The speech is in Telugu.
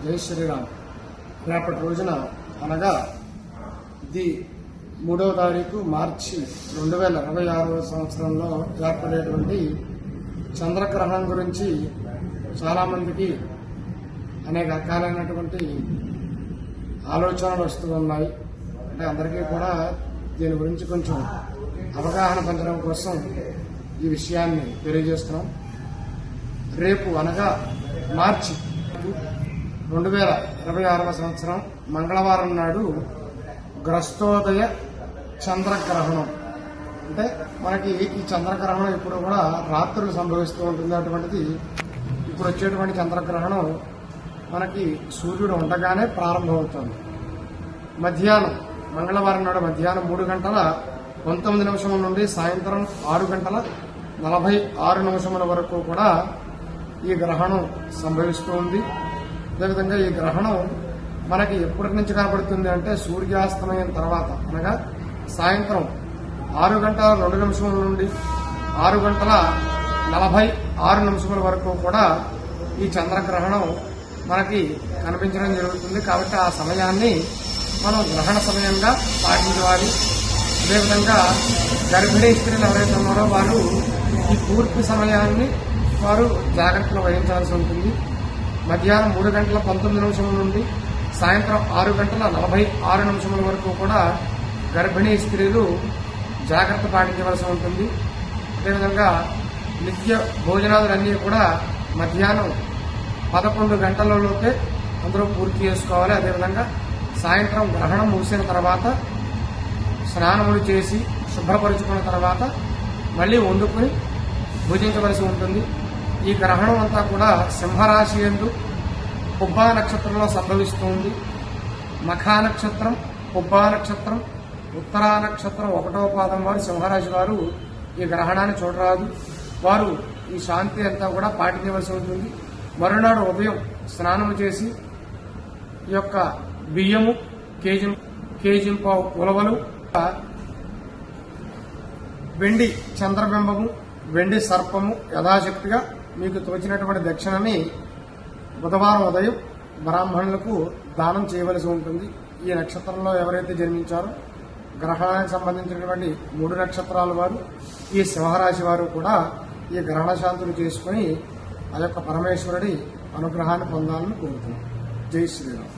జై శ్రీరామ్. రేపటి రోజున అనగా ఇది 3వ తారీఖు మార్చి 2026 సంవత్సరంలో ఏర్పడేటువంటి చంద్రగ్రహణం గురించి చాలామందికి అనేక రకాలైనటువంటి ఆలోచనలు వస్తూ ఉన్నాయి. అంటే అందరికీ కూడా దీని గురించి కొంచెం అవగాహన పెంచడం కోసం ఈ విషయాన్ని తెలియజేస్తున్నాం. రేపు అనగా మార్చి 2026 సంవత్సరం మంగళవారం నాడు గ్రస్తోదయ చంద్రగ్రహణం. అంటే మనకి ఈ చంద్రగ్రహణం ఇప్పుడు కూడా రాత్రులు సంభవిస్తూ ఉంటుంది. అటువంటిది ఇప్పుడు వచ్చేటువంటి చంద్రగ్రహణం మనకి సూర్యుడు ఉండగానే ప్రారంభమవుతుంది. మధ్యాహ్నం మంగళవారం నాడు మధ్యాహ్నం 3:19 నుండి సాయంత్రం 6:46 వరకు కూడా ఈ గ్రహణం సంభవిస్తూ ఉంది. అదేవిధంగా ఈ గ్రహణం మనకి ఎప్పటి నుంచి కనబడుతుంది అంటే సూర్యాస్తమయం తర్వాత అనగా సాయంత్రం 6:02 నుండి 6:46 వరకు కూడా ఈ చంద్రగ్రహణం మనకి కనిపించడం జరుగుతుంది. కాబట్టి ఆ సమయాన్ని మనం గ్రహణ సమయంగా పాటించాలి. అదేవిధంగా గర్భిణీ స్త్రీలు ఎవరైతే ఉన్నారో వారు ఈ పూర్తి సమయాన్ని వారు జాగ్రత్తలు వహించాల్సి ఉంటుంది. మధ్యాహ్నం 3:19 నుండి సాయంత్రం 6:46 వరకు కూడా గర్భిణీ స్త్రీలు జాగ్రత్త పాటించవలసి ఉంటుంది. అదేవిధంగా నిత్య భోజనాదులన్నీ కూడా మధ్యాహ్నం 11 గంటలలోపే అందరూ పూర్తి చేసుకోవాలి. అదేవిధంగా సాయంత్రం గ్రహణం ముగిసిన తర్వాత స్నానములు చేసి శుభ్రపరుచుకున్న తర్వాత మళ్ళీ వండుకుని భుజించవలసి ఉంటుంది. ఈ గ్రహణం అంతా కూడా సింహరాశి యందు పుబ్బా నక్షత్రంలో సంభవిస్తుంది. మఖా నక్షత్రం, పుబ్బా నక్షత్రం, ఉత్తరా నక్షత్రం 1వ పాదం వారు సింహరాశి వారు ఈ గ్రహణాన్ని చూడరాదు. వారు ఈ శాంతి అంతా కూడా పాటించవలసి ఉంటుంది. మరునాడు ఉదయం స్నానము చేసి ఈ యొక్క బియ్యము కేజీంపావు ఉలవలు, వెండి చంద్రబింబము, వెండి సర్పము యథాశక్తిగా మీకు తోచినటువంటి దక్షిణని బుధవారం ఉదయం బ్రాహ్మణులకు దానం చేయవలసి ఉంటుంది. ఈ నక్షత్రంలో ఎవరైతే జన్మించారో గ్రహణానికి సంబంధించినటువంటి 3 నక్షత్రాల వారు, ఈ సింహరాశి వారు కూడా ఈ గ్రహణ శాంతులు చేసుకుని ఆ యొక్క పరమేశ్వరుడి అనుగ్రహాన్ని పొందాలని కోరుతున్నాం. జై శ్రీరామ్.